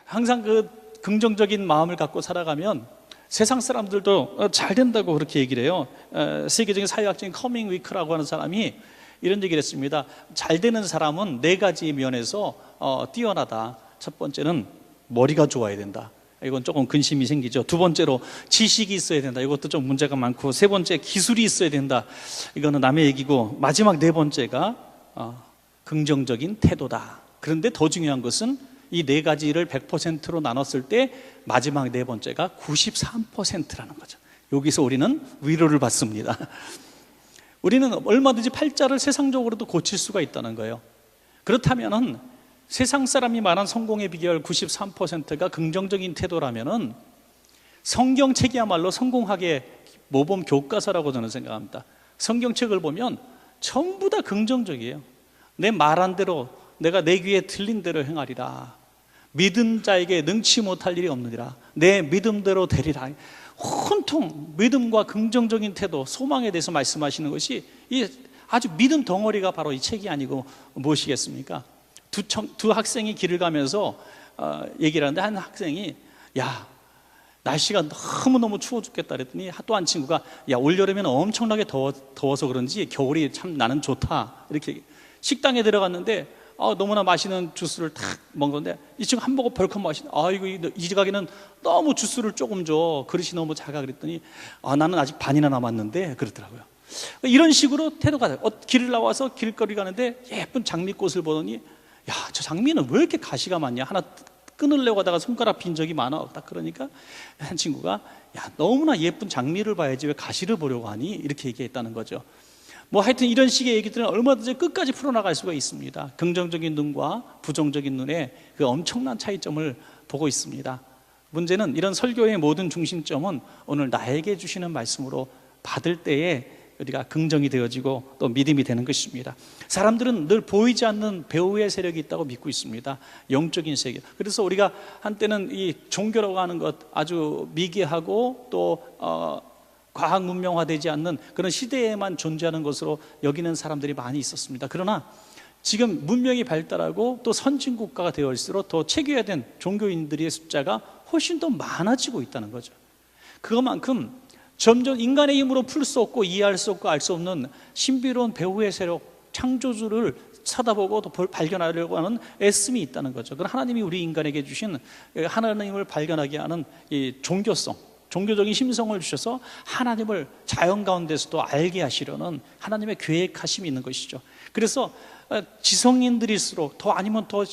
항상 그 긍정적인 마음을 갖고 살아가면 세상 사람들도 잘 된다고 그렇게 얘기를 해요. 세계적인 사회학자인 커밍 위크라고 하는 사람이 이런 얘기를 했습니다. 잘 되는 사람은 4가지 면에서 뛰어나다. 첫 번째는 머리가 좋아야 된다. 이건 조금 근심이 생기죠. 두 번째로 지식이 있어야 된다. 이것도 좀 문제가 많고, 세 번째 기술이 있어야 된다. 이거는 남의 얘기고, 마지막 4번째가 긍정적인 태도다. 그런데 더 중요한 것은 이 4가지를 100%로 나눴을 때 마지막 4번째가 93%라는 거죠. 여기서 우리는 위로를 받습니다. 우리는 얼마든지 팔자를 세상적으로도 고칠 수가 있다는 거예요. 그렇다면은 세상 사람이 말한 성공의 비결 93%가 긍정적인 태도라면은 성경책이야말로 성공학의 모범 교과서라고 저는 생각합니다. 성경책을 보면 전부 다 긍정적이에요. 내 말한 대로, 내가 내 귀에 들린 대로 행하리라. 믿은 자에게 능치 못할 일이 없느니라. 내 믿음대로 되리라. 온통 믿음과 긍정적인 태도, 소망에 대해서 말씀하시는 것이 이 아주 믿음 덩어리가 바로 이 책이 아니고 무엇이겠습니까? 두 학생이 길을 가면서 얘기를 하는데, 한 학생이 야, 날씨가 너무너무 추워 죽겠다 그랬더니 또 한 친구가 야, 올여름에는 엄청나게 더워서 그런지 겨울이 참 나는 좋다. 이렇게 식당에 들어갔는데 너무나 맛있는 주스를 탁 먹는데 이 친구 한 모금 벌컥 마시는, 이거 이 가게는 너무 주스를 조금 줘, 그릇이 너무 작아 그랬더니 나는 아직 반이나 남았는데 그러더라고요. 이런 식으로 태도가 길을 나와서 길거리 가는데 예쁜 장미꽃을 보더니 야, 저 장미는 왜 이렇게 가시가 많냐, 하나 끊으려고 하다가 손가락 빈 적이 많아. 딱 그러니까 한 친구가 야, 너무나 예쁜 장미를 봐야지 왜 가시를 보려고 하니, 이렇게 얘기했다는 거죠. 뭐 하여튼 이런 식의 얘기들은 얼마든지 끝까지 풀어나갈 수가 있습니다. 긍정적인 눈과 부정적인 눈의 그 엄청난 차이점을 보고 있습니다. 문제는 이런 설교의 모든 중심점은 오늘 나에게 주시는 말씀으로 받을 때에 우리가 긍정이 되어지고 또 믿음이 되는 것입니다. 사람들은 늘 보이지 않는 배후의 세력이 있다고 믿고 있습니다. 영적인 세계. 그래서 우리가 한때는 이 종교라고 하는 것 아주 미개하고 또 과학 문명화되지 않는 그런 시대에만 존재하는 것으로 여기는 사람들이 많이 있었습니다. 그러나 지금 문명이 발달하고 또 선진국가가 되어있을수록 더 체계화된 종교인들의 숫자가 훨씬 더 많아지고 있다는 거죠. 그것만큼 점점 인간의 힘으로 풀 수 없고 이해할 수 없고 알 수 없는 신비로운 배후의 세력, 창조주를 쳐다보고 또 발견하려고 하는 애씀이 있다는 거죠. 그건 하나님이 우리 인간에게 주신 하나님을 발견하게 하는 이 종교성, 종교적인 심성을 주셔서 하나님을 자연 가운데서도 알게 하시려는 하나님의 계획하심이 있는 것이죠. 그래서 지성인들일수록 더 아니면 더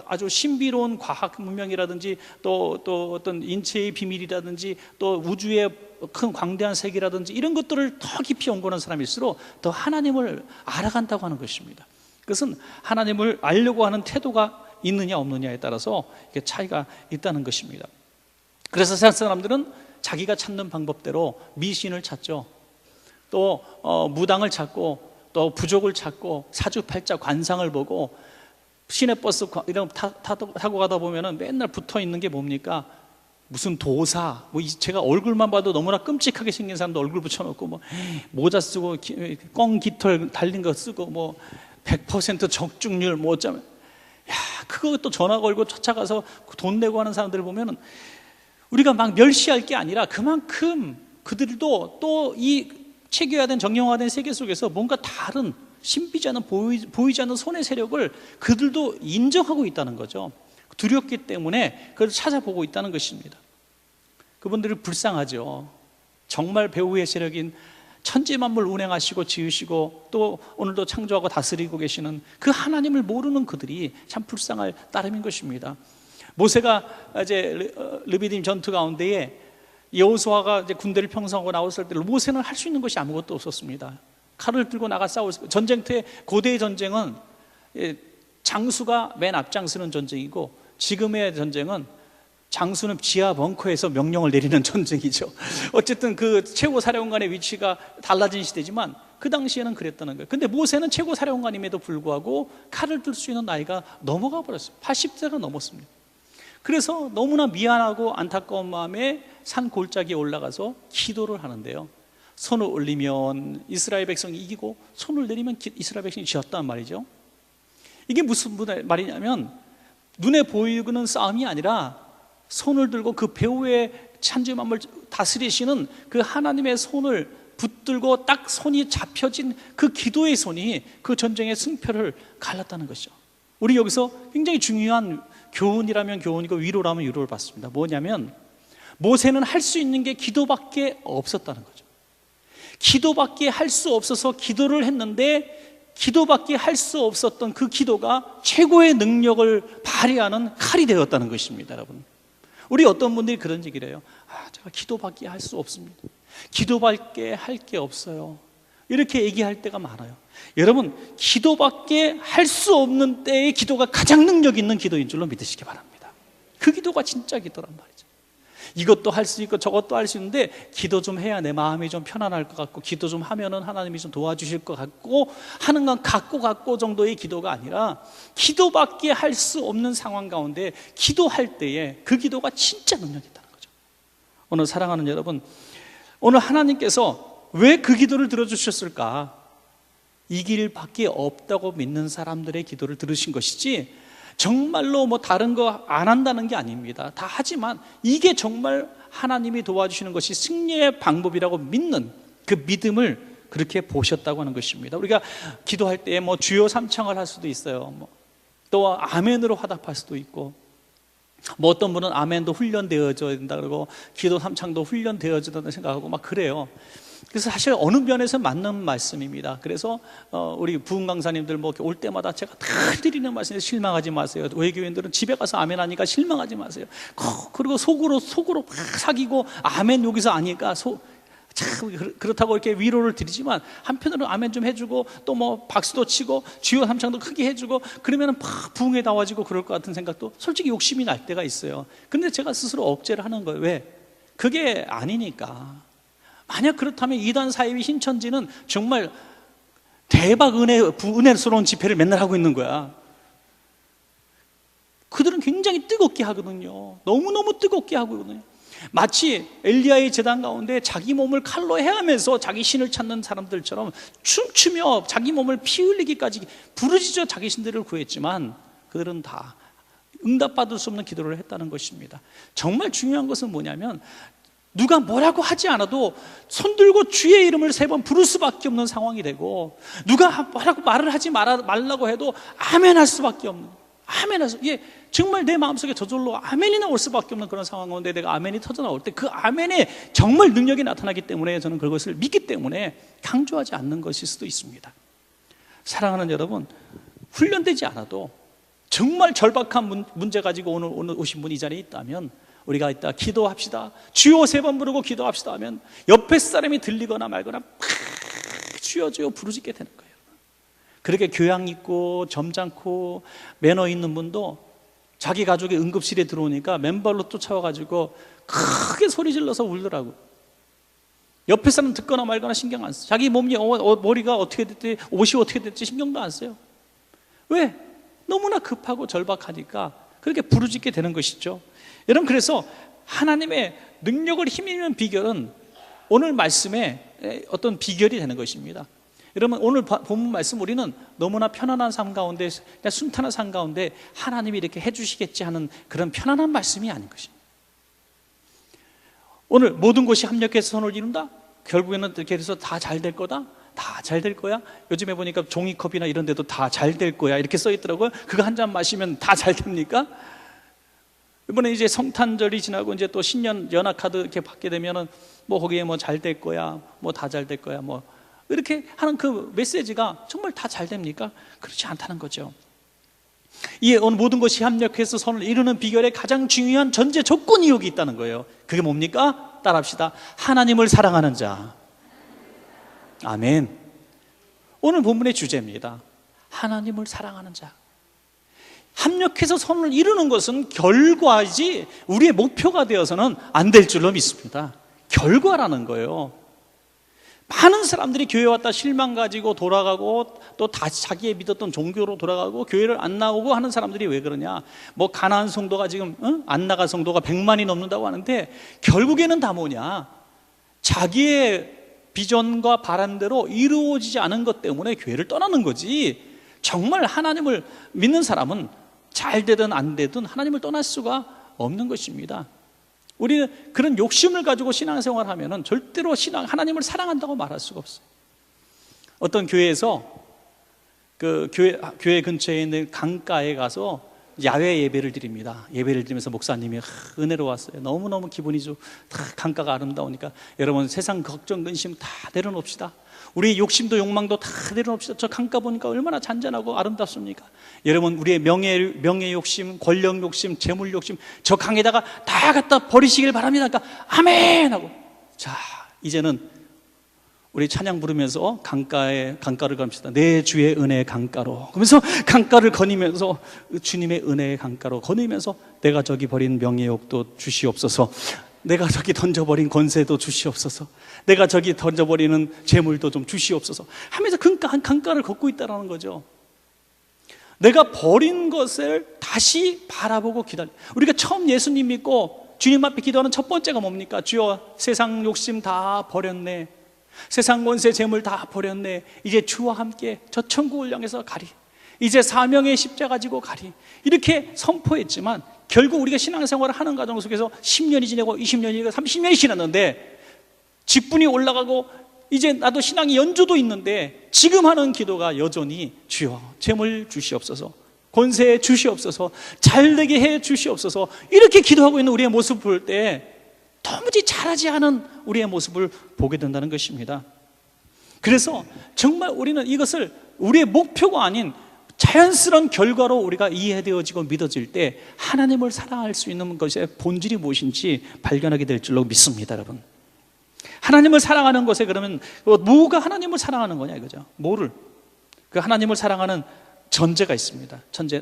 아주 신비로운 과학 문명이라든지 또 어떤 인체의 비밀이라든지 또 우주의 큰 광대한 세계라든지 이런 것들을 더 깊이 연구하는 사람일수록 더 하나님을 알아간다고 하는 것입니다. 그것은 하나님을 알려고 하는 태도가 있느냐 없느냐에 따라서 이게 차이가 있다는 것입니다. 그래서 세상 사람들은 자기가 찾는 방법대로 미신을 찾죠. 또 무당을 찾고 또 부족을 찾고 사주팔자 관상을 보고 시내버스 이런 타고 가다 보면은 맨날 붙어 있는 게 뭡니까? 무슨 도사, 제가 얼굴만 봐도 너무나 끔찍하게 생긴 사람도 얼굴 붙여놓고 뭐 모자 쓰고 꽁 깃털 달린 거 쓰고 뭐 100% 적중률 뭐 어쩌면, 야, 그거 또 전화 걸고 쫓아가서 돈 내고 하는 사람들을 보면은 우리가 막 멸시할 게 아니라 그만큼 그들도 또 이 체계화된 정형화된 세계 속에서 뭔가 다른 신비지 않은 보이지 않는 손의 세력을 그들도 인정하고 있다는 거죠. 두렵기 때문에 그걸 찾아보고 있다는 것입니다. 그분들이 불쌍하죠. 정말 배후의 세력인 천지만물 운행하시고 지으시고 또 오늘도 창조하고 다스리고 계시는 그 하나님을 모르는 그들이 참 불쌍할 따름인 것입니다. 모세가 이제 르비딤 전투 가운데에 여호수아가 이제 군대를 편성하고 나왔을 때 모세는 할 수 있는 것이 아무것도 없었습니다. 칼을 들고 나가 싸울 전쟁터에 고대의 전쟁은 장수가 맨 앞장서는 전쟁이고 지금의 전쟁은 장수는 지하 벙커에서 명령을 내리는 전쟁이죠. 어쨌든 그 최고 사령관의 위치가 달라진 시대지만 그 당시에는 그랬다는 거예요. 근데 모세는 최고 사령관임에도 불구하고 칼을 들 수 있는 나이가 넘어가 버렸어요. 80세가 넘었습니다. 그래서 너무나 미안하고 안타까운 마음에 산 골짜기에 올라가서 기도를 하는데요, 손을 올리면 이스라엘 백성이 이기고 손을 내리면 이스라엘 백성이 지었단 말이죠. 이게 무슨 말이냐면 눈에 보이는 싸움이 아니라 손을 들고 그 배후의 찬지맘을 다스리시는 그 하나님의 손을 붙들고 딱 손이 잡혀진 그 기도의 손이 그 전쟁의 승패를 갈랐다는 것이죠. 우리 여기서 굉장히 중요한 교훈이라면 교훈이고 위로라면 위로를 받습니다. 뭐냐면 모세는 할 수 있는 게 기도밖에 없었다는 거죠. 기도밖에 할 수 없어서 기도를 했는데 기도밖에 할 수 없었던 그 기도가 최고의 능력을 발휘하는 칼이 되었다는 것입니다. 여러분, 우리 어떤 분들이 그런 얘기를 해요. 제가 기도밖에 할 수 없습니다. 기도밖에 할 게 없어요. 이렇게 얘기할 때가 많아요. 여러분, 기도밖에 할 수 없는 때의 기도가 가장 능력 있는 기도인 줄로 믿으시기 바랍니다. 그 기도가 진짜 기도란 말이죠. 이것도 할 수 있고 저것도 할 수 있는데 기도 좀 해야 내 마음이 좀 편안할 것 같고 기도 좀 하면은 하나님이 좀 도와주실 것 같고 하는 건 갖고 정도의 기도가 아니라 기도밖에 할 수 없는 상황 가운데 기도할 때에 그 기도가 진짜 능력이 있다는 거죠. 오늘 사랑하는 여러분, 오늘 하나님께서 왜 그 기도를 들어주셨을까? 이 길밖에 없다고 믿는 사람들의 기도를 들으신 것이지 정말로 뭐 다른 거 안 한다는 게 아닙니다. 다 하지만 이게 정말 하나님이 도와주시는 것이 승리의 방법이라고 믿는 그 믿음을 그렇게 보셨다고 하는 것입니다. 우리가 기도할 때 뭐 주여 삼창을 할 수도 있어요. 또 아멘으로 화답할 수도 있고, 뭐 어떤 분은 아멘도 훈련되어져야 된다 그러고 기도 삼창도 훈련되어져야 된다 생각하고 막 그래요. 그래서 사실 어느 면에서 맞는 말씀입니다. 그래서 우리 부흥 강사님들 뭐 올 때마다 제가 다 드리는 말씀에 실망하지 마세요. 외교인들은 집에 가서 아멘 하니까 실망하지 마세요. 그리고 속으로 막 사귀고 아멘 여기서 아니까 참 그렇다고 이렇게 위로를 드리지만 한편으로는 아멘 좀 해주고 또 뭐 박수도 치고 주여 삼창도 크게 해주고 그러면은 막 부흥에 나와지고 그럴 것 같은 생각도 솔직히 욕심이 날 때가 있어요. 근데 제가 스스로 억제를 하는 거예요. 왜? 그게 아니니까. 만약 그렇다면 이단 사이비 신천지는 정말 대박 은혜스러운 집회를 맨날 하고 있는 거야. 그들은 굉장히 뜨겁게 하거든요. 너무너무 뜨겁게 하거든요. 마치 엘리야의 제단 가운데 자기 몸을 칼로 해하면서 자기 신을 찾는 사람들처럼 춤추며 자기 몸을 피 흘리기까지 부르짖어 자기 신들을 구했지만 그들은 다 응답받을 수 없는 기도를 했다는 것입니다. 정말 중요한 것은 뭐냐면 누가 뭐라고 하지 않아도 손들고 주의 이름을 3번 부를 수밖에 없는 상황이 되고, 누가 뭐라고 말을 하지 말라고 해도 아멘 할 수밖에 없는, 아멘 할 수, 정말 내 마음속에 저절로 아멘이 나올 수밖에 없는 그런 상황 가운데 내가 아멘이 터져 나올 때 그 아멘에 정말 능력이 나타나기 때문에 저는 그것을 믿기 때문에 강조하지 않는 것일 수도 있습니다. 사랑하는 여러분, 훈련되지 않아도 정말 절박한 문제 가지고 오늘 오신 분이 이 자리에 있다면 우리가 이따 기도합시다, 주여 3번 부르고 기도합시다 하면 옆에 사람이 들리거나 말거나 막 주여 주여 부르짖게 되는 거예요. 그렇게 교양 있고 점잖고 매너 있는 분도 자기 가족이 응급실에 들어오니까 맨발로 쫓아와가지고 크게 소리 질러서 울더라고. 옆에 사람 듣거나 말거나 신경 안 써. 자기 몸이 머리가 어떻게 됐지, 옷이 어떻게 됐지 신경도 안 써요. 왜? 너무나 급하고 절박하니까 그렇게 부르짖게 되는 것이죠. 여러분, 그래서 하나님의 능력을 힘입는 비결은 오늘 말씀에 어떤 비결이 되는 것입니다. 여러분, 오늘 본문 말씀 우리는 너무나 편안한 삶 가운데, 순탄한 삶 가운데 하나님이 이렇게 해주시겠지 하는 그런 편안한 말씀이 아닌 것입니다. 오늘 모든 것이 합력해서 선을 이룬다? 결국에는 이렇게 해서 다 잘 될 거다? 다 잘 될 거야? 요즘에 보니까 종이컵이나 이런 데도 다 잘 될 거야 이렇게 써 있더라고요. 그거 한 잔 마시면 다 잘 됩니까? 이번에 이제 성탄절이 지나고 이제 또 신년 연합카드 이렇게 받게 되면은 뭐 거기에 뭐 잘 될 거야, 뭐 다 잘 될 거야, 뭐 이렇게 하는 그 메시지가 정말 다 잘 됩니까? 그렇지 않다는 거죠. 이 오늘 모든 것이 합력해서 선을 이루는 비결의 가장 중요한 전제 조건이 여기 있다는 거예요. 그게 뭡니까? 따라합시다. 하나님을 사랑하는 자. 아멘. 오늘 본문의 주제입니다. 하나님을 사랑하는 자. 합력해서 선을 이루는 것은 결과이지 우리의 목표가 되어서는 안 될 줄로 믿습니다. 결과라는 거예요. 많은 사람들이 교회 왔다 실망 가지고 돌아가고 또 다시 자기의 믿었던 종교로 돌아가고 교회를 안 나오고 하는 사람들이 왜 그러냐? 뭐 가나안 성도가 지금 안 나간 성도가 100만이 넘는다고 하는데 결국에는 다 뭐냐? 자기의 비전과 바람대로 이루어지지 않은 것 때문에 교회를 떠나는 거지. 정말 하나님을 믿는 사람은 잘 되든 안 되든 하나님을 떠날 수가 없는 것입니다. 우리는 그런 욕심을 가지고 신앙생활을 하면은 절대로 하나님을 사랑한다고 말할 수가 없어요. 어떤 교회에서 그 교회 근처에 있는 강가에 가서 야외 예배를 드립니다. 예배를 드리면서 목사님이 은혜로웠어요. 너무너무 기분이 다 강가가 아름다우니까 여러분 세상 걱정 근심 다 내려놓읍시다. 우리의 욕심도 욕망도 다 내려놓읍시다. 저 강가 보니까 얼마나 잔잔하고 아름답습니까? 여러분 우리의 명예 욕심, 권력 욕심, 재물 욕심 저 강에다가 다 갖다 버리시길 바랍니다. 그러니까 아멘 하고, 자 이제는 우리 찬양 부르면서 강가를 갑시다. 내 주의 은혜의 강가로. 그러면서 강가를 거니면서 주님의 은혜의 강가로 거니면서 내가 저기 버린 명예욕도 주시옵소서. 내가 저기 던져버린 권세도 주시옵소서. 내가 저기 던져버리는 재물도 좀 주시옵소서 하면서 강가를 걷고 있다는 거죠. 내가 버린 것을 다시 바라보고 기다려. 우리가 처음 예수님 믿고 주님 앞에 기도하는 첫 번째가 뭡니까? 주여 세상 욕심 다 버렸네. 세상 권세 재물 다 버렸네. 이제 주와 함께 저 천국을 향해서 가리. 이제 사명의 십자가 지고 가리. 이렇게 선포했지만 결국 우리가 신앙생활을 하는 과정 속에서 10년이 지나고 20년이 지나고 30년이 지났는데 직분이 올라가고 이제 나도 신앙의 연주도 있는데 지금 하는 기도가 여전히 주여 재물 주시옵소서, 권세 주시옵소서, 잘되게 해 주시옵소서, 이렇게 기도하고 있는 우리의 모습을 볼 때 도무지 잘하지 않은 우리의 모습을 보게 된다는 것입니다. 그래서 정말 우리는 이것을 우리의 목표가 아닌 자연스러운 결과로 우리가 이해되어지고 믿어질 때 하나님을 사랑할 수 있는 것의 본질이 무엇인지 발견하게 될 줄로 믿습니다. 여러분, 하나님을 사랑하는 것에 그러면 뭐가 하나님을 사랑하는 거냐 이거죠. 뭐를? 그 하나님을 사랑하는 전제가 있습니다.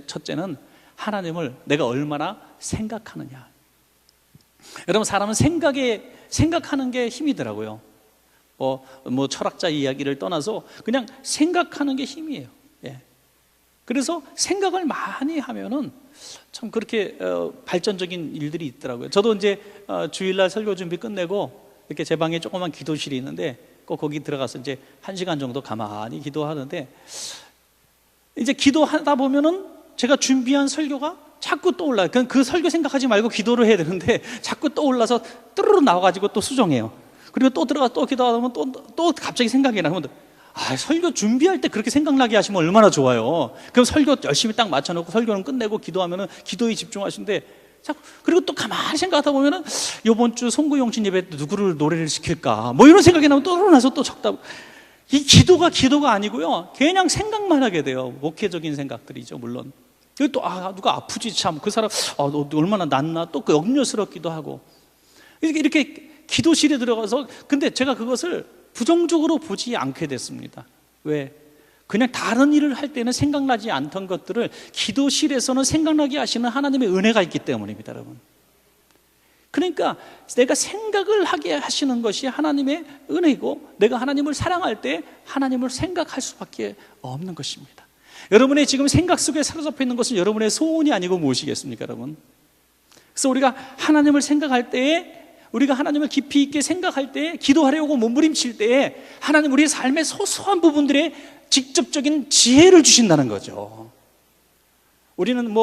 첫째는 하나님을 내가 얼마나 생각하느냐. 여러분, 사람은 생각하는 게 힘이더라고요. 뭐 철학자 이야기를 떠나서 그냥 생각하는 게 힘이에요. 예. 그래서 생각을 많이 하면은 참 그렇게 발전적인 일들이 있더라고요. 저도 이제 주일날 설교 준비 끝내고 이렇게 제 방에 조그만 기도실이 있는데 꼭 거기 들어가서 이제 1시간 정도 가만히 기도하는데, 이제 기도하다 보면은 제가 준비한 설교가 자꾸 떠올라요. 그 설교 생각하지 말고 기도를 해야 되는데 자꾸 떠올라서 뚜루루 나와가지고 또 수정해요. 그리고 또 들어가서 또 기도하다 보면 또 갑자기 생각이 나면, 설교 준비할 때 그렇게 생각나게 하시면 얼마나 좋아요. 그럼 설교 열심히 딱 맞춰놓고 설교는 끝내고 기도하면은 기도에 집중하시는데, 그리고 또 가만히 생각하다 보면은 이번 주 송구용신 예배 때 누구를 노래를 시킬까 뭐 이런 생각이 나면 또 일어나서 또 적다. 이 기도가 아니고요, 그냥 생각만 하게 돼요. 목회적인 생각들이죠, 물론. 그리고 또 누가 아프지 참, 그 사람 너 얼마나 낫나, 또 그 염려스럽기도 하고. 이렇게 기도실에 들어가서, 근데 제가 그것을 부정적으로 보지 않게 됐습니다. 왜? 그냥 다른 일을 할 때는 생각나지 않던 것들을 기도실에서는 생각나게 하시는 하나님의 은혜가 있기 때문입니다, 여러분. 그러니까 내가 생각을 하게 하시는 것이 하나님의 은혜이고, 내가 하나님을 사랑할 때 하나님을 생각할 수밖에 없는 것입니다. 여러분의 지금 생각 속에 사로잡혀 있는 것은 여러분의 소원이 아니고 무엇이겠습니까, 여러분? 그래서 우리가 하나님을 생각할 때에, 우리가 하나님을 깊이 있게 생각할 때, 기도하려고 몸부림칠 때에 하나님 우리의 삶의 소소한 부분들에 직접적인 지혜를 주신다는 거죠. 우리는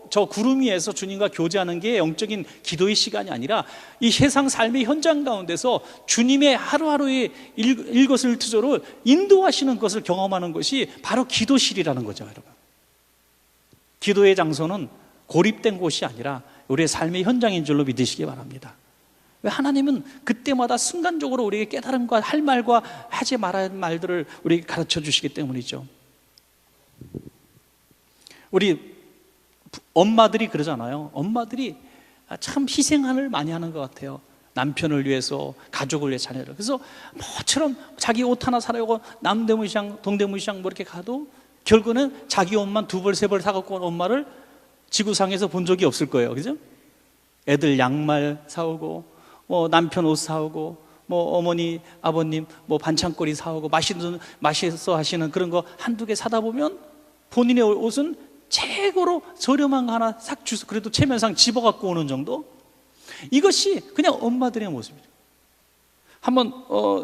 저 구름 위에서 주님과 교제하는 게 영적인 기도의 시간이 아니라 이 세상 삶의 현장 가운데서 주님의 하루하루의 일거수일투족을 인도하시는 것을 경험하는 것이 바로 기도실이라는 거죠, 여러분. 기도의 장소는 고립된 곳이 아니라 우리의 삶의 현장인 줄로 믿으시기 바랍니다. 왜? 하나님은 그때마다 순간적으로 우리에게 깨달음과 할 말과 하지 말아야 할 말들을 우리에게 가르쳐 주시기 때문이죠. 우리 엄마들이 그러잖아요. 엄마들이 참 희생을 많이 하는 것 같아요. 남편을 위해서, 가족을 위해, 자녀를. 그래서 뭐처럼 자기 옷 하나 사려고 남대문시장, 동대문시장 뭐 이렇게 가도 결국은 자기 옷만 2벌, 3벌 사갖고 온 엄마를 지구상에서 본 적이 없을 거예요. 그죠? 애들 양말 사오고, 남편 옷 사오고, 어머니, 아버님 반찬거리 사오고, 맛있어 하시는 그런 거 한두 개 사다 보면 본인의 옷은 최고로 저렴한 거 하나 싹 주서 그래도 체면상 집어갖고 오는 정도? 이것이 그냥 엄마들의 모습이에요. 한번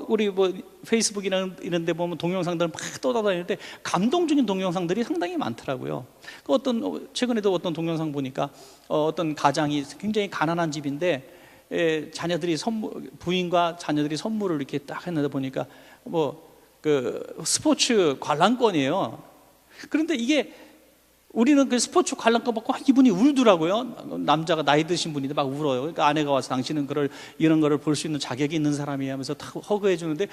우리 뭐 페이스북이나 이런 데 보면 동영상들 막 떠다니는데 감동적인 동영상들이 상당히 많더라고요. 최근에도 어떤 동영상 보니까 어떤 가장이 굉장히 가난한 집인데 자녀들이 부인과 자녀들이 선물을 이렇게 딱 했는데 보니까 스포츠 관람권이에요. 그런데 이게 우리는 그 스포츠 관람권 받고 이분이 울더라고요. 남자가 나이 드신 분인데 막 울어요. 그러니까 아내가 와서 당신은 이런 거를 볼 수 있는 자격이 있는 사람이야 하면서 다 허그해 주는데,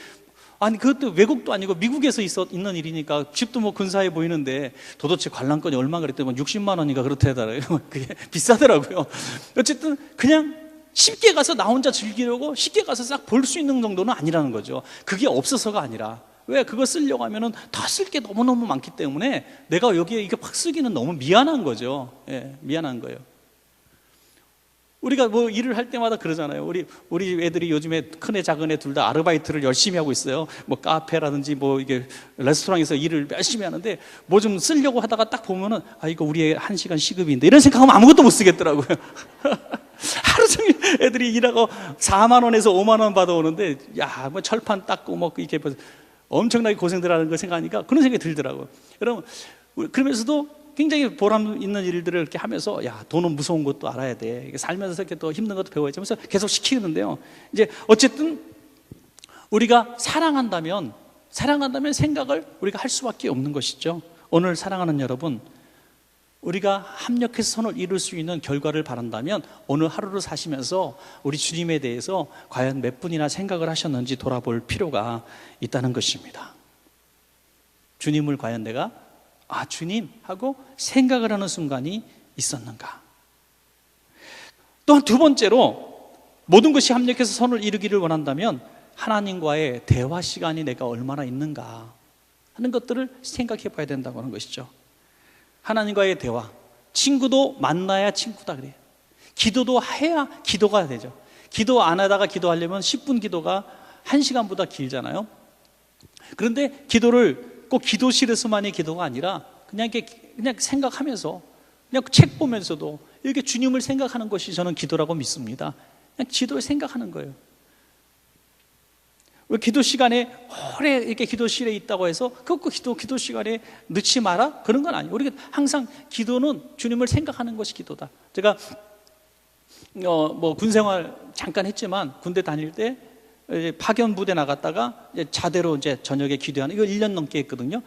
아니 그것도 외국도 아니고 미국에서 있는 일이니까 집도 뭐 근사해 보이는데 도대체 관람권이 얼마 그랬더니 60만 원인가 그렇다더라고요. 그게 비싸더라고요. 어쨌든 그냥 쉽게 가서 나 혼자 즐기려고 쉽게 가서 싹 볼 수 있는 정도는 아니라는 거죠. 그게 없어서가 아니라, 왜 그거 쓰려고 하면은 다 쓸 게 너무너무 많기 때문에 내가 여기에 이게 팍 쓰기는 너무 미안한 거죠. 미안한 거예요. 우리가 뭐 일을 할 때마다 그러잖아요. 우리 애들이 요즘에 큰애 작은애 둘 다 아르바이트를 열심히 하고 있어요. 뭐 카페라든지 뭐 이게 레스토랑에서 일을 열심히 하는데 뭐 좀 쓰려고 하다가 딱 보면은 이거 우리 애 1시간 시급인데 이런 생각하면 아무것도 못 쓰겠더라고요. 하루 종일 애들이 일하고 4만 원에서 5만 원 받아오는데 뭐 철판 닦고 뭐 이렇게 엄청나게 고생들 하는 걸 생각하니까 그런 생각이 들더라고요. 여러분, 그러면서도 굉장히 보람 있는 일들을 이렇게 하면서 돈은 무서운 것도 알아야 돼. 살면서 이렇게 또 힘든 것도 배워야지 하면서 계속 시키는데요. 이제 어쨌든 우리가 사랑한다면 생각을 우리가 할 수밖에 없는 것이죠. 오늘 사랑하는 여러분, 우리가 합력해서 선을 이룰 수 있는 결과를 바란다면 오늘 하루를 사시면서 우리 주님에 대해서 과연 몇 분이나 생각을 하셨는지 돌아볼 필요가 있다는 것입니다. 주님을 과연 내가 주님 하고 생각을 하는 순간이 있었는가? 또한 두 번째로, 모든 것이 합력해서 선을 이루기를 원한다면 하나님과의 대화 시간이 내가 얼마나 있는가 하는 것들을 생각해 봐야 된다고 하는 것이죠. 하나님과의 대화, 친구도 만나야 친구다 그래요. 기도도 해야 기도가 되죠. 기도 안 하다가 기도하려면 10분 기도가 1시간보다 길잖아요. 그런데 기도를 꼭 기도실에서만의 기도가 아니라 그냥 생각하면서, 그냥 책 보면서도 이렇게 주님을 생각하는 것이 저는 기도라고 믿습니다. 그냥 기도를 생각하는 거예요. 왜 기도 시간에 오래 이렇게 기도실에 있다고 해서 그 기도 시간에 늦지 마라? 그런 건 아니에요. 우리가 항상 기도는 주님을 생각하는 것이 기도다. 제가 뭐 군생활 잠깐 했지만 군대 다닐 때 파견 부대 나갔다가 자대로 이제 저녁에 기도하는, 이거 1년 넘게 했거든요.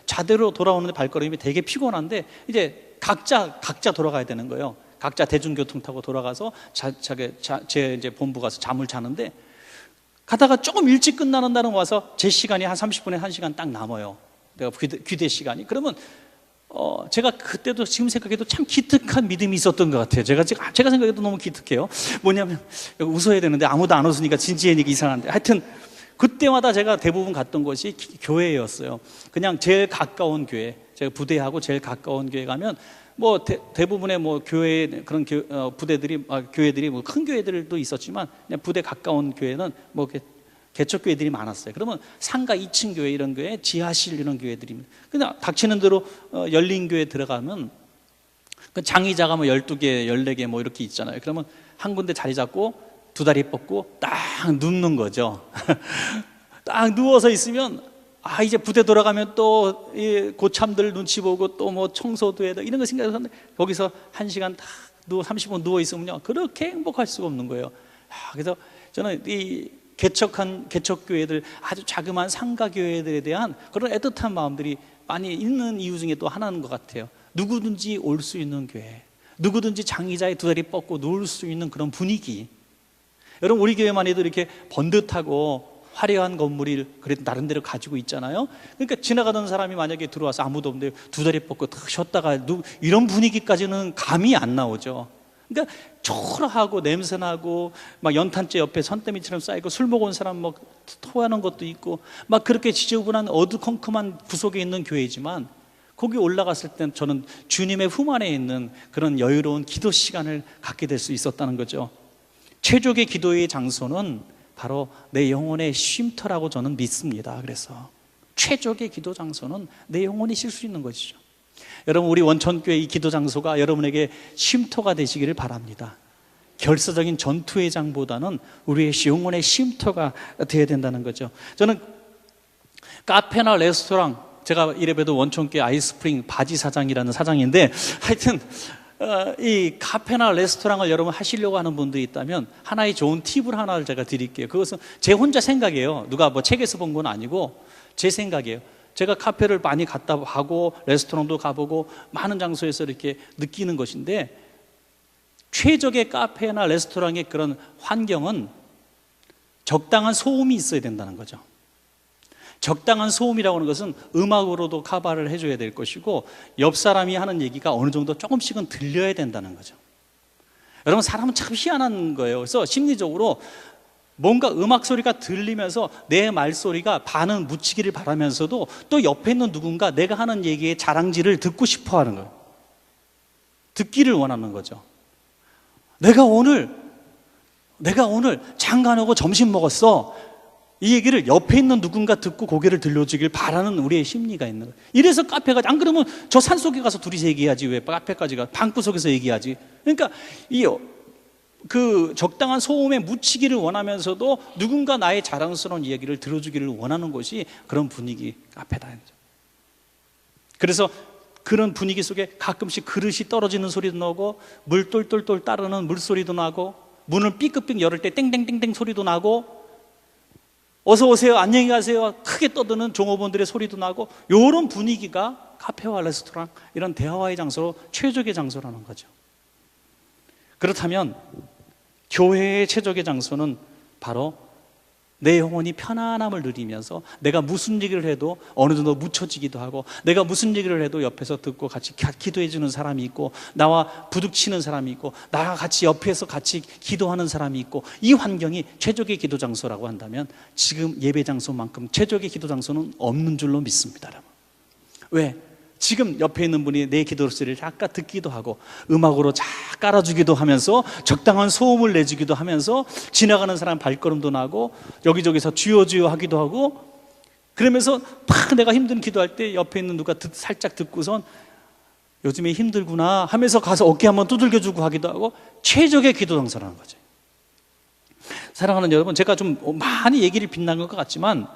자대로 돌아오는데 발걸음이 되게 피곤한데 이제 각자 돌아가야 되는 거예요. 각자 대중교통 타고 돌아가서 제 이제 본부 가서 잠을 자는데, 가다가 조금 일찍 끝나는 날은 와서 제 시간이 한 30분에 1시간 딱 남아요. 내가 귀대 시간이. 그러면 제가 그때도 지금 생각해도 참 기특한 믿음이 있었던 것 같아요. 제가 생각해도 너무 기특해요. 뭐냐면 웃어야 되는데 아무도 안 웃으니까 진지하니까 이상한데, 하여튼 그때마다 제가 대부분 갔던 곳이 교회였어요. 그냥 제일 가까운 교회, 제가 부대하고 제일 가까운 교회 가면 뭐 대부분의 뭐 교회 그런 부대들이 교회들이 뭐 큰 교회들도 있었지만 그냥 부대 가까운 교회는 뭐 개척교회들이 많았어요. 그러면 상가 2층 교회 이런 교회, 지하실 이런 교회들입니다. 그냥 닥치는 대로 열린 교회 들어가면 그 장의자가 뭐 12개, 14개 뭐 이렇게 있잖아요. 그러면 한 군데 자리 잡고 두 다리 뻗고 딱 눕는 거죠. 딱 누워서 있으면 이제 부대 돌아가면 또 고참들 눈치 보고 또 뭐 청소도 해야 돼 이런 거 생각하는데, 거기서 1시간 딱 30분 누워 있으면요 그렇게 행복할 수가 없는 거예요. 그래서 저는 이 개척교회들, 아주 자그마한 상가교회들에 대한 그런 애틋한 마음들이 많이 있는 이유 중에 또 하나인 것 같아요. 누구든지 올 수 있는 교회, 누구든지 장의자의 두 다리 뻗고 누울 수 있는 그런 분위기. 여러분, 우리 교회만 해도 이렇게 번듯하고 화려한 건물이 그래도 나름대로 가지고 있잖아요. 그러니까 지나가던 사람이 만약에 들어와서 아무도 없는데 두 다리 뻗고 탁 쉬었다가 이런 분위기까지는 감이 안 나오죠. 그러니까 초라하고 냄새나고 막 연탄재 옆에 선대미처럼 쌓이고 술 먹은 사람 막 토하는 것도 있고 막 그렇게 지저분한 어두컴컴한 구석에 있는 교회지만, 거기 올라갔을 땐 저는 주님의 품 안에 있는 그런 여유로운 기도 시간을 갖게 될 수 있었다는 거죠. 최적의 기도의 장소는 바로 내 영혼의 쉼터라고 저는 믿습니다. 그래서 최적의 기도 장소는 내 영혼이 쉴 수 있는 것이죠. 여러분, 우리 원천교회 이 기도 장소가 여러분에게 쉼터가 되시기를 바랍니다. 결사적인 전투의 장보다는 우리의 영혼의 쉼터가 되어야 된다는 거죠. 저는 카페나 레스토랑, 제가 이래봬도 원촌계 아이스프링 바지 사장이라는 사장인데, 하여튼 이 카페나 레스토랑을 여러분 하시려고 하는 분들이 있다면 하나의 좋은 팁을 하나를 제가 드릴게요. 그것은 제 혼자 생각이에요. 누가 뭐 책에서 본 건 아니고 제 생각이에요. 제가 카페를 많이 갔다 하고 레스토랑도 가보고 많은 장소에서 이렇게 느끼는 것인데, 최적의 카페나 레스토랑의 그런 환경은 적당한 소음이 있어야 된다는 거죠. 적당한 소음이라고 하는 것은 음악으로도 커버를 해줘야 될 것이고, 옆 사람이 하는 얘기가 어느 정도 조금씩은 들려야 된다는 거죠. 여러분, 사람은 참 희한한 거예요. 그래서 심리적으로 뭔가 음악 소리가 들리면서 내 말소리가 반은 묻히기를 바라면서도 또 옆에 있는 누군가 내가 하는 얘기의 자랑질을 듣고 싶어 하는 거예요. 듣기를 원하는 거죠. 내가 오늘 장가하고 점심 먹었어. 이 얘기를 옆에 있는 누군가 듣고 고개를 들려주길 바라는 우리의 심리가 있는 거예요. 이래서 카페가, 안 그러면 저 산속에 가서 둘이서 얘기하지, 왜 카페까지 가, 방구석에서 얘기하지. 그러니까 그 적당한 소음에 묻히기를 원하면서도 누군가 나의 자랑스러운 이야기를 들어주기를 원하는 것이 그런 분위기 카페다. 그래서 그런 분위기 속에 가끔씩 그릇이 떨어지는 소리도 나고, 물 똘똘똘 따르는 물소리도 나고, 문을 삐끗삐끗 열을 때 땡땡땡땡 소리도 나고, 어서 오세요, 안녕히 가세요 크게 떠드는 종업원들의 소리도 나고, 이런 분위기가 카페와 레스토랑, 이런 대화의 장소로 최적의 장소라는 거죠. 그렇다면 교회의 최적의 장소는 바로 내 영혼이 편안함을 누리면서 내가 무슨 얘기를 해도 어느 정도 묻혀지기도 하고, 내가 무슨 얘기를 해도 옆에서 듣고 같이 기도해 주는 사람이 있고, 나와 부딪히는 사람이 있고, 나와 같이 옆에서 같이 기도하는 사람이 있고, 이 환경이 최적의 기도 장소라고 한다면 지금 예배 장소만큼 최적의 기도 장소는 없는 줄로 믿습니다. 여러분. 왜? 지금 옆에 있는 분이 내 기도 소리를 잠깐 듣기도 하고, 음악으로 쫙 깔아주기도 하면서, 적당한 소음을 내주기도 하면서, 지나가는 사람 발걸음도 나고, 여기저기서 주여 하기도 하고, 그러면서 막 내가 힘든 기도할 때 옆에 있는 누가 살짝 듣고선 요즘에 힘들구나 하면서 가서 어깨 한번 두들겨주고 하기도 하고, 최적의 기도 장소라는 거죠. 사랑하는 여러분, 제가 좀 많이 얘기를 빗난 것 같지만,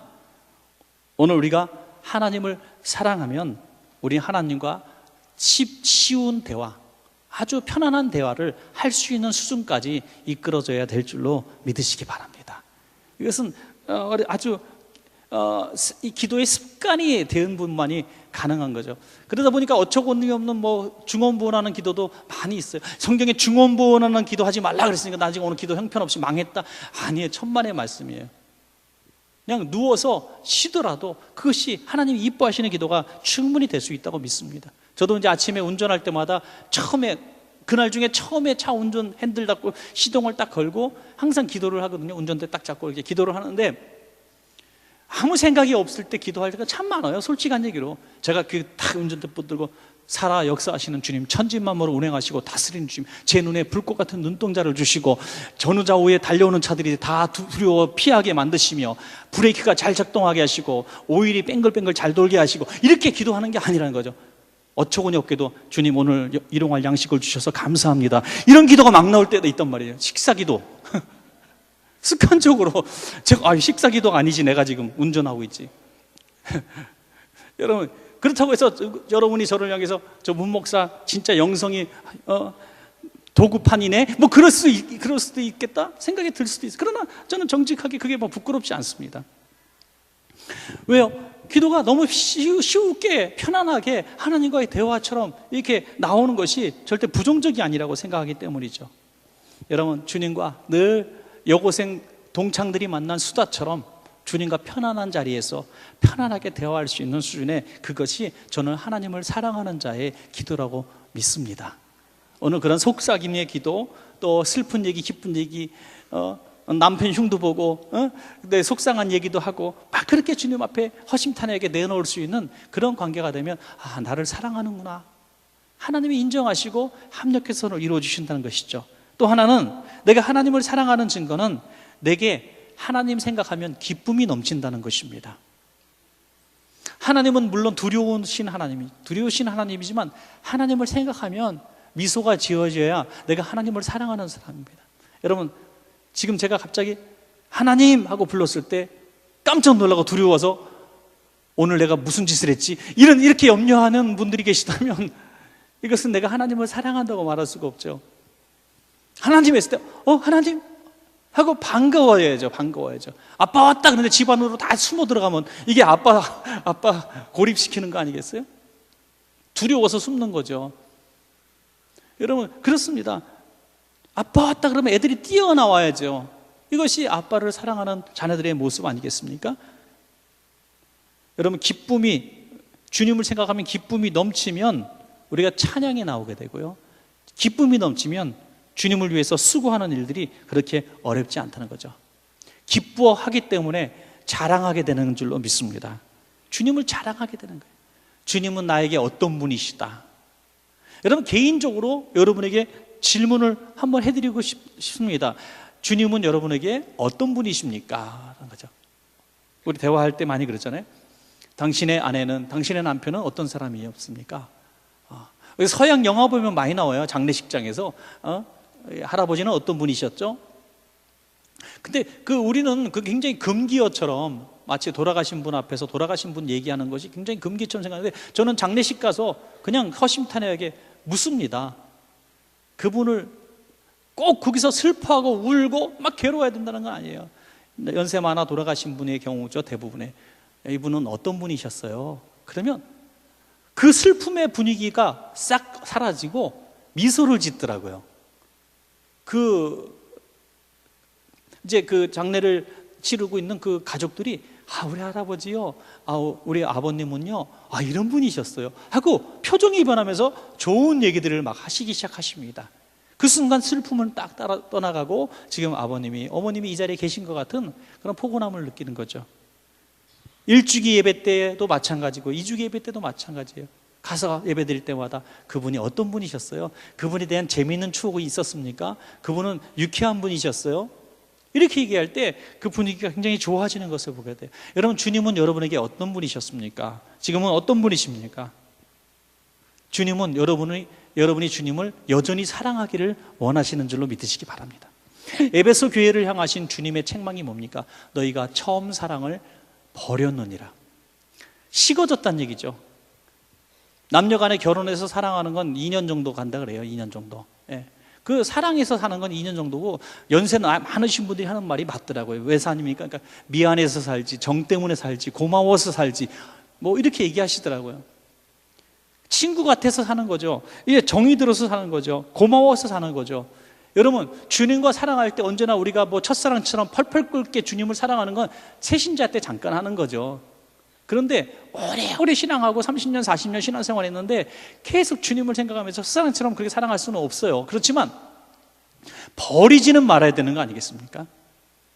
오늘 우리가 하나님을 사랑하면 우리 하나님과 쉬운 대화, 아주 편안한 대화를 할 수 있는 수준까지 이끌어져야 될 줄로 믿으시기 바랍니다. 이것은 아주 이 기도의 습관이 된 분만이 가능한 거죠. 그러다 보니까 어처구니 없는 중언부언하는 기도도 많이 있어요. 성경에 중언부언하는 기도하지 말라 그랬으니까 나 지금 오늘 기도 형편없이 망했다. 아니에요. 천만의 말씀이에요. 그냥 누워서 쉬더라도 그것이 하나님이 이뻐하시는 기도가 충분히 될 수 있다고 믿습니다. 저도 이제 아침에 운전할 때마다 그날 중에 처음에 차 운전 핸들 잡고 시동을 딱 걸고 항상 기도를 하거든요. 운전대 딱 잡고 이렇게 기도를 하는데, 아무 생각이 없을 때 기도할 때가 참 많아요. 솔직한 얘기로. 제가 딱 운전대 붙들고, 살아 역사하시는 주님, 천지만물을 운행하시고 다스리는 주님, 제 눈에 불꽃 같은 눈동자를 주시고 전후좌우에 달려오는 차들이 다 두려워 피하게 만드시며, 브레이크가 잘 작동하게 하시고 오일이 뱅글뱅글 잘 돌게 하시고, 이렇게 기도하는 게 아니라는 거죠. 어처구니 없게도 주님 오늘 일용할 양식을 주셔서 감사합니다, 이런 기도가 막 나올 때도 있단 말이에요. 식사기도 습관적으로 제가 식사기도가 아니지, 내가 지금 운전하고 있지. 여러분, 그렇다고 해서 여러분이 저를 향해서 저 문 목사 진짜 영성이 도구판이네, 그럴 수도 있겠다 생각이 들 수도 있어요. 그러나 저는 정직하게 그게 부끄럽지 않습니다. 왜요? 기도가 너무 쉽게 편안하게 하나님과의 대화처럼 이렇게 나오는 것이 절대 부정적이 아니라고 생각하기 때문이죠. 여러분, 주님과 늘 여고생 동창들이 만난 수다처럼 주님과 편안한 자리에서 편안하게 대화할 수 있는 수준의, 그것이 저는 하나님을 사랑하는 자의 기도라고 믿습니다. 오늘 그런 속삭임의 기도, 또 슬픈 얘기, 기쁜 얘기, 남편 흉도 보고 내 속상한 얘기도 하고, 막 그렇게 주님 앞에 허심탄회하게 내놓을 수 있는 그런 관계가 되면, 나를 사랑하는구나, 하나님이 인정하시고 합력해서 이루어 주신다는 것이죠. 또 하나는, 내가 하나님을 사랑하는 증거는 내게 하나님 생각하면 기쁨이 넘친다는 것입니다. 하나님은 물론 두려우신 하나님이지만 하나님을 생각하면 미소가 지어져야 내가 하나님을 사랑하는 사람입니다. 여러분, 지금 제가 갑자기 하나님 하고 불렀을 때 깜짝 놀라고 두려워서 오늘 내가 무슨 짓을 했지? 이렇게 염려하는 분들이 계시다면 이것은 내가 하나님을 사랑한다고 말할 수가 없죠. 하나님 했을 때 하나님 하고 반가워야죠. 아빠 왔다 그런데 집 안으로 다 숨어 들어가면 이게 아빠 고립시키는 거 아니겠어요? 두려워서 숨는 거죠. 여러분, 그렇습니다. 아빠 왔다 그러면 애들이 뛰어나와야죠. 이것이 아빠를 사랑하는 자녀들의 모습 아니겠습니까? 여러분, 주님을 생각하면 기쁨이 넘치면 우리가 찬양에 나오게 되고요, 기쁨이 넘치면 주님을 위해서 수고하는 일들이 그렇게 어렵지 않다는 거죠. 기뻐하기 때문에 자랑하게 되는 줄로 믿습니다. 주님을 자랑하게 되는 거예요. 주님은 나에게 어떤 분이시다. 여러분, 개인적으로 여러분에게 질문을 한번 해드리고 싶습니다. 주님은 여러분에게 어떤 분이십니까? 라는 거죠. 우리 대화할 때 많이 그러잖아요. 당신의 아내는, 당신의 남편은 어떤 사람이었습니까? 서양 영화 보면 많이 나와요. 장례식장에서 할아버지는 어떤 분이셨죠? 근데 우리는 굉장히 금기어처럼, 마치 돌아가신 분 앞에서 돌아가신 분 얘기하는 것이 굉장히 금기처럼 생각하는데, 저는 장례식 가서 그냥 허심탄회하게 묻습니다. 그분을 꼭 거기서 슬퍼하고 울고 막 괴로워야 된다는 건 아니에요. 연세 많아 돌아가신 분의 경우죠, 대부분의. 이분은 어떤 분이셨어요? 그러면 그 슬픔의 분위기가 싹 사라지고 미소를 짓더라고요. 이제 그 장례를 치르고 있는 그 가족들이, 우리 할아버지요, 우리 아버님은요, 이런 분이셨어요 하고 표정이 변하면서 좋은 얘기들을 막 하시기 시작하십니다. 그 순간 슬픔은 딱 떠나가고 지금 어머님이 이 자리에 계신 것 같은 그런 포근함을 느끼는 거죠. 1주기 예배 때도 마찬가지고 2주기 예배 때도 마찬가지예요. 가서 예배 드릴 때마다 그분이 어떤 분이셨어요? 그분에 대한 재미있는 추억이 있었습니까? 그분은 유쾌한 분이셨어요? 이렇게 얘기할 때 그 분위기가 굉장히 좋아지는 것을 보게 돼요. 여러분, 주님은 여러분에게 어떤 분이셨습니까? 지금은 어떤 분이십니까? 주님은 여러분이 주님을 여전히 사랑하기를 원하시는 줄로 믿으시기 바랍니다. 에베소 교회를 향하신 주님의 책망이 뭡니까? 너희가 처음 사랑을 버렸느니라. 식어졌다는 얘기죠. 남녀간에 결혼해서 사랑하는 건 2년 정도 간다 그래요. 2년 정도. 그 사랑해서 사는 건 2년 정도고, 연세 많으신 분들이 하는 말이 맞더라고요. 왜 사닙니까? 그러니까 미안해서 살지, 정 때문에 살지, 고마워서 살지, 뭐 이렇게 얘기하시더라고요. 친구 같아서 사는 거죠. 이게 정이 들어서 사는 거죠. 고마워서 사는 거죠. 여러분, 주님과 사랑할 때 언제나 우리가 첫사랑처럼 펄펄 끓게 주님을 사랑하는 건 새신자 때 잠깐 하는 거죠. 그런데 오래오래 신앙하고 30년, 40년 신앙생활 했는데 계속 주님을 생각하면서 첫사랑처럼 그렇게 사랑할 수는 없어요. 그렇지만 버리지는 말아야 되는 거 아니겠습니까?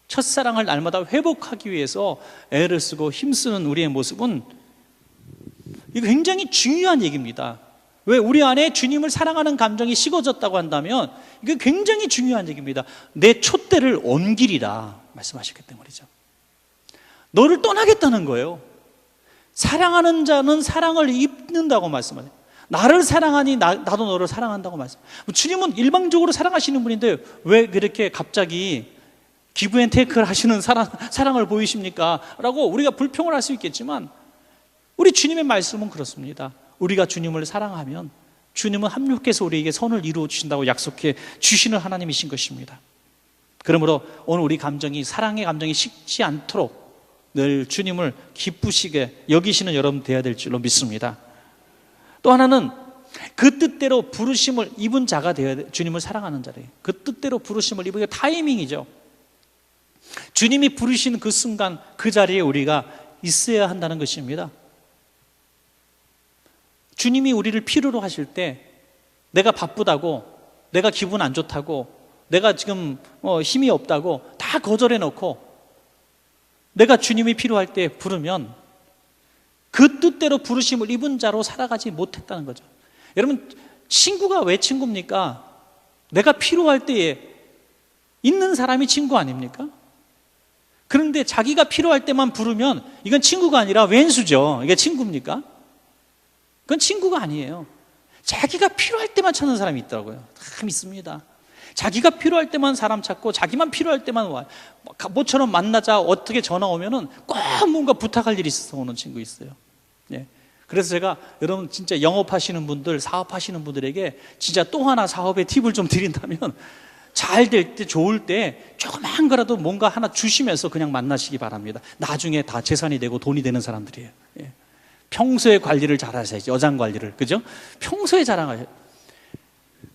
첫사랑을 날마다 회복하기 위해서 애를 쓰고 힘쓰는 우리의 모습은, 이거 굉장히 중요한 얘기입니다. 왜? 우리 안에 주님을 사랑하는 감정이 식어졌다고 한다면 이게 굉장히 중요한 얘기입니다. 내 촛대를 옮기리라 말씀하셨기 때문이죠. 너를 떠나겠다는 거예요. 사랑하는 자는 사랑을 입는다고 말씀하세요. 나를 사랑하니 나도 너를 사랑한다고 말씀해요. 주님은 일방적으로 사랑하시는 분인데 왜 그렇게 갑자기 기브 앤 테이크를 하시는 사랑을 보이십니까? 라고 우리가 불평을 할 수 있겠지만, 우리 주님의 말씀은 그렇습니다. 우리가 주님을 사랑하면 주님은 합력해서 우리에게 선을 이루어 주신다고 약속해 주시는 하나님이신 것입니다. 그러므로 오늘 우리 사랑의 감정이 식지 않도록 늘 주님을 기쁘시게 여기시는 여러분 되어야 될 줄로 믿습니다. 또 하나는 그 뜻대로 부르심을 입은 자가 되어야 돼. 주님을 사랑하는 자래요. 그 뜻대로 부르심을 입은 게 타이밍이죠. 주님이 부르신 그 순간 그 자리에 우리가 있어야 한다는 것입니다. 주님이 우리를 필요로 하실 때, 내가 바쁘다고, 내가 기분 안 좋다고, 내가 지금 힘이 없다고 다 거절해 놓고 내가 주님이 필요할 때 부르면 그 뜻대로 부르심을 입은 자로 살아가지 못했다는 거죠. 여러분, 친구가 왜 친구입니까? 내가 필요할 때에 있는 사람이 친구 아닙니까? 그런데 자기가 필요할 때만 부르면 이건 친구가 아니라 왼수죠. 이게 친구입니까? 그건 친구가 아니에요. 자기가 필요할 때만 찾는 사람이 있더라고요. 참 있습니다. 자기가 필요할 때만 사람 찾고 자기만 필요할 때만 와. 모처럼 만나자 어떻게 전화 오면은 꼭 뭔가 부탁할 일이 있어서 오는 친구 있어요. 예. 그래서 제가 여러분 진짜 영업하시는 분들, 사업하시는 분들에게 진짜 또 하나 사업의 팁을 좀 드린다면, 잘 될 때, 좋을 때 조그만 거라도 뭔가 하나 주시면서 그냥 만나시기 바랍니다. 나중에 다 재산이 되고 돈이 되는 사람들이에요. 예. 평소에 관리를 잘 하셔야지, 여장 관리를. 그죠? 평소에 자랑하셔야,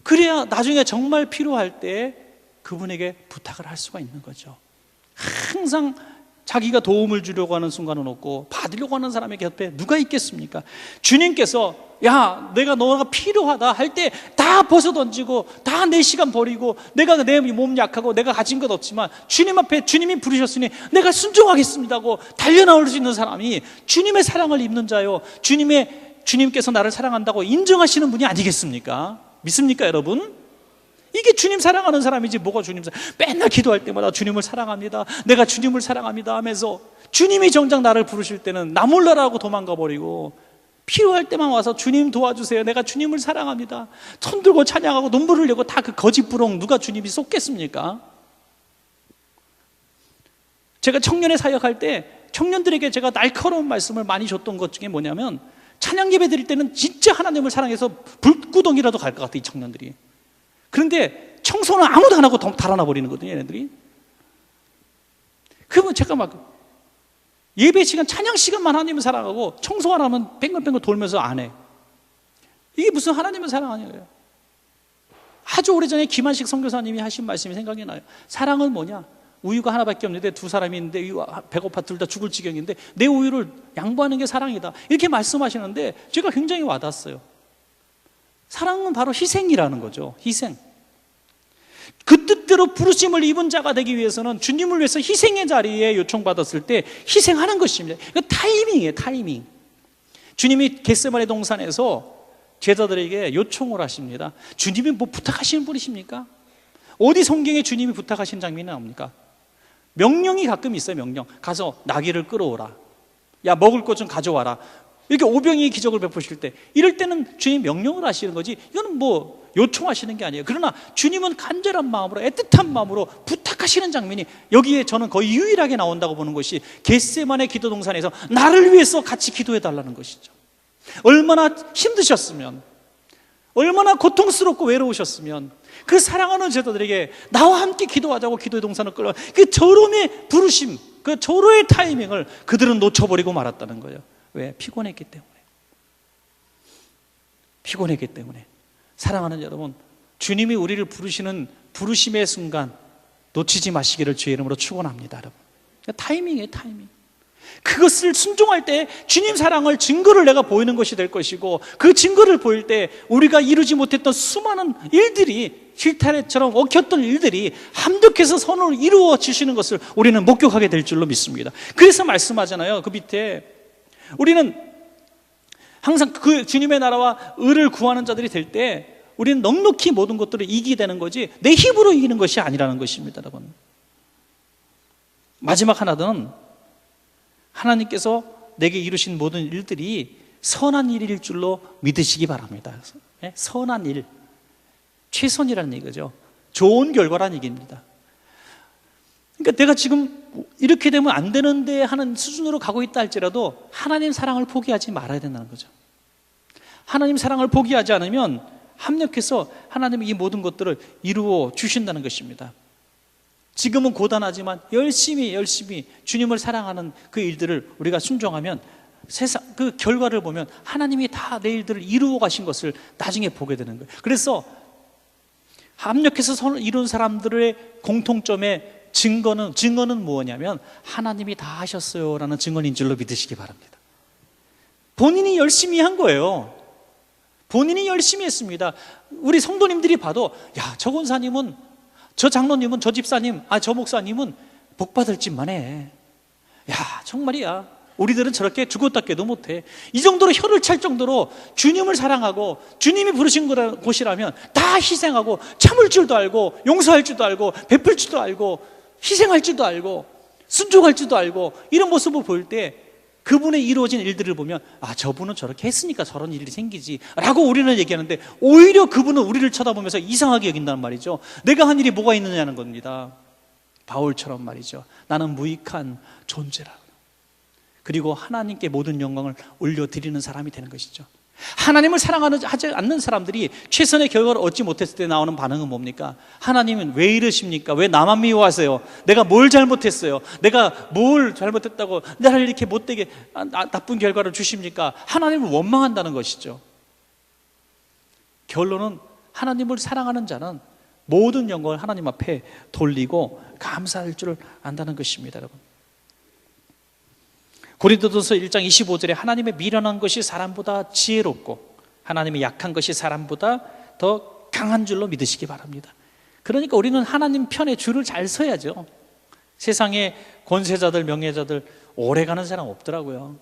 그래야 나중에 정말 필요할 때 그분에게 부탁을 할 수가 있는 거죠. 항상 자기가 도움을 주려고 하는 순간은 없고 받으려고 하는 사람의 곁에 누가 있겠습니까? 주님께서 야, 내가 너가 필요하다 할 때 다 벗어던지고 다 내 시간 버리고, 내가 내 몸 약하고 내가 가진 것 없지만 주님 앞에 주님이 부르셨으니 내가 순종하겠습니다고 달려나올 수 있는 사람이 주님의 사랑을 입는 자요, 주님께서 나를 사랑한다고 인정하시는 분이 아니겠습니까? 믿습니까 여러분? 이게 주님 사랑하는 사람이지 뭐가 주님 맨날 기도할 때마다 주님을 사랑합니다, 내가 주님을 사랑합니다 하면서 주님이 정작 나를 부르실 때는 나 몰라라고 도망가 버리고, 필요할 때만 와서 주님 도와주세요, 내가 주님을 사랑합니다, 손 들고 찬양하고 눈물 흘리고 다 그 거짓부렁 누가 주님이 쏟겠습니까? 제가 청년회 사역할 때 청년들에게 제가 날카로운 말씀을 많이 줬던 것 중에 뭐냐면, 찬양 예배 드릴 때는 진짜 하나님을 사랑해서 불구덩이라도 갈 것 같아 이 청년들이. 그런데 청소는 아무도 안 하고 달아나 버리는 거거든요 얘네들이. 그러면 제가 막 예배 시간, 찬양 시간만 하나님을 사랑하고 청소 안 하면 뱅글뱅글 돌면서 안 해. 이게 무슨 하나님을 사랑하냐고요. 아주 오래전에 김한식 선교사님이 하신 말씀이 생각이 나요. 사랑은 뭐냐? 우유가 하나밖에 없는데 두 사람이 있는데 배고파 둘 다 죽을 지경인데 내 우유를 양보하는 게 사랑이다, 이렇게 말씀하시는데 제가 굉장히 와닿았어요. 사랑은 바로 희생이라는 거죠. 희생. 그 뜻대로 부르심을 입은 자가 되기 위해서는 주님을 위해서 희생의 자리에 요청받았을 때 희생하는 것입니다. 이거 타이밍이에요, 타이밍. 주님이 겟세마네 동산에서 제자들에게 요청을 하십니다. 주님이 뭐 부탁하시는 분이십니까? 어디 성경에 주님이 부탁하신 장면이 나옵니까? 명령이 가끔 있어요. 명령. 가서 나귀를 끌어오라, 야 먹을 것 좀 가져와라, 이렇게 오병이의 기적을 베푸실 때, 이럴 때는 주님 명령을 하시는 거지, 이거는 뭐 요청하시는 게 아니에요. 그러나 주님은 간절한 마음으로, 애틋한 마음으로 부탁하시는 장면이 여기에 저는 거의 유일하게 나온다고 보는 것이 겟세마네 기도 동산에서 나를 위해서 같이 기도해 달라는 것이죠. 얼마나 힘드셨으면, 얼마나 고통스럽고 외로우셨으면 그 사랑하는 제자들에게 나와 함께 기도하자고 기도의 동산을 끌어, 그 절호의 부르심, 그 절호의 타이밍을 그들은 놓쳐버리고 말았다는 거예요. 왜? 피곤했기 때문에. 피곤했기 때문에. 사랑하는 여러분, 주님이 우리를 부르시는 부르심의 순간 놓치지 마시기를 주의 이름으로 축원합니다. 여러분, 타이밍이에요, 타이밍. 그것을 순종할 때 주님 사랑을 증거를 내가 보이는 것이 될 것이고, 그 증거를 보일 때 우리가 이루지 못했던 수많은 일들이, 실타래처럼 엉켰던 일들이 합력해서 선을 이루어 주시는 것을 우리는 목격하게 될 줄로 믿습니다. 그래서 말씀하잖아요. 그 밑에 우리는 항상 그 주님의 나라와 의를 구하는 자들이 될 때 우리는 넉넉히 모든 것들을 이기게 되는 거지 내 힘으로 이기는 것이 아니라는 것입니다. 여러분, 마지막 하나는 하나님께서 내게 이루신 모든 일들이 선한 일일 줄로 믿으시기 바랍니다. 선한 일, 최선이라는 얘기죠. 좋은 결과라는 얘기입니다. 그러니까 내가 지금 이렇게 되면 안 되는데 하는 수준으로 가고 있다 할지라도 하나님 사랑을 포기하지 말아야 된다는 거죠. 하나님 사랑을 포기하지 않으면 합력해서 하나님이 이 모든 것들을 이루어 주신다는 것입니다. 지금은 고단하지만 열심히 주님을 사랑하는 그 일들을 우리가 순종하면 세상 그 결과를 보면 하나님이 다 내 일들을 이루어 가신 것을 나중에 보게 되는 거예요. 그래서 합력해서 선을 이룬 사람들의 공통점의 증거는 뭐냐면 하나님이 다 하셨어요라는 증거인 줄로 믿으시기 바랍니다. 본인이 열심히 한 거예요. 본인이 열심히 했습니다. 우리 성도님들이 봐도 야, 저 권사님은, 저 장로님은, 저 집사님, 저 목사님은 복 받을 짓만 해. 야, 정말이야. 우리들은 저렇게 죽었다 깨도 못해. 이 정도로 혀를 찰 정도로 주님을 사랑하고 주님이 부르신 곳이라면 다 희생하고 참을 줄도 알고 용서할 줄도 알고 베풀 줄도 알고 희생할 줄도 알고 순종할 줄도 알고 이런 모습을 보일 때 그분의 이루어진 일들을 보면 저분은 저렇게 했으니까 저런 일이 생기지 라고 우리는 얘기하는데, 오히려 그분은 우리를 쳐다보면서 이상하게 여긴다는 말이죠. 내가 한 일이 뭐가 있느냐는 겁니다. 바울처럼 말이죠. 나는 무익한 존재라. 그리고 하나님께 모든 영광을 올려드리는 사람이 되는 것이죠. 하나님을 사랑하지 않는 사람들이 최선의 결과를 얻지 못했을 때 나오는 반응은 뭡니까? 하나님은 왜 이러십니까? 왜 나만 미워하세요? 내가 뭘 잘못했어요? 내가 뭘 잘못했다고 나를 이렇게 못되게 나쁜 결과를 주십니까? 하나님을 원망한다는 것이죠. 결론은 하나님을 사랑하는 자는 모든 영광을 하나님 앞에 돌리고 감사할 줄 안다는 것입니다, 여러분. 고린도전서 1장 25절에 하나님의 미련한 것이 사람보다 지혜롭고 하나님의 약한 것이 사람보다 더 강한 줄로 믿으시기 바랍니다. 그러니까 우리는 하나님 편에 줄을 잘 서야죠. 세상에 권세자들, 명예자들 오래가는 사람 없더라고요.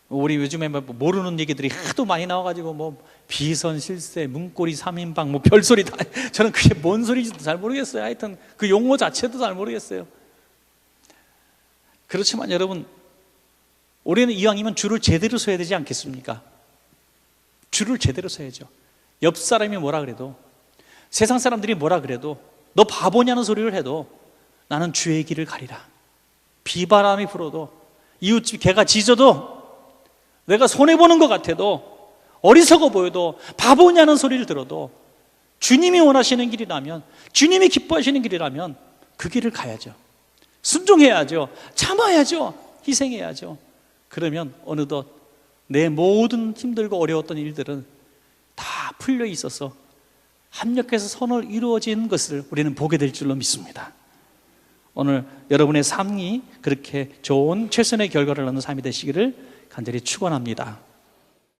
우리 요즘에 모르는 얘기들이 하도 많이 나와가지고 비선, 실세, 문고리 3인방 별소리 다, 저는 그게 뭔 소리인지도 잘 모르겠어요. 하여튼 그 용어 자체도 잘 모르겠어요. 그렇지만 여러분, 우리는 이왕이면 줄을 제대로 서야 되지 않겠습니까? 줄을 제대로 서야죠. 옆 사람이 뭐라 그래도, 세상 사람들이 뭐라 그래도, 너 바보냐는 소리를 해도 나는 주의 길을 가리라. 비바람이 불어도, 이웃집 개가 짖어도, 내가 손해보는 것 같아도, 어리석어 보여도, 바보냐는 소리를 들어도 주님이 원하시는 길이라면, 주님이 기뻐하시는 길이라면 그 길을 가야죠. 순종해야죠. 참아야죠. 희생해야죠. 그러면 어느덧 내 모든 힘들고 어려웠던 일들은 다 풀려 있어서 합력해서 선을 이루어진 것을 우리는 보게 될 줄로 믿습니다. 오늘 여러분의 삶이 그렇게 좋은 최선의 결과를 얻는 삶이 되시기를 간절히 축원합니다.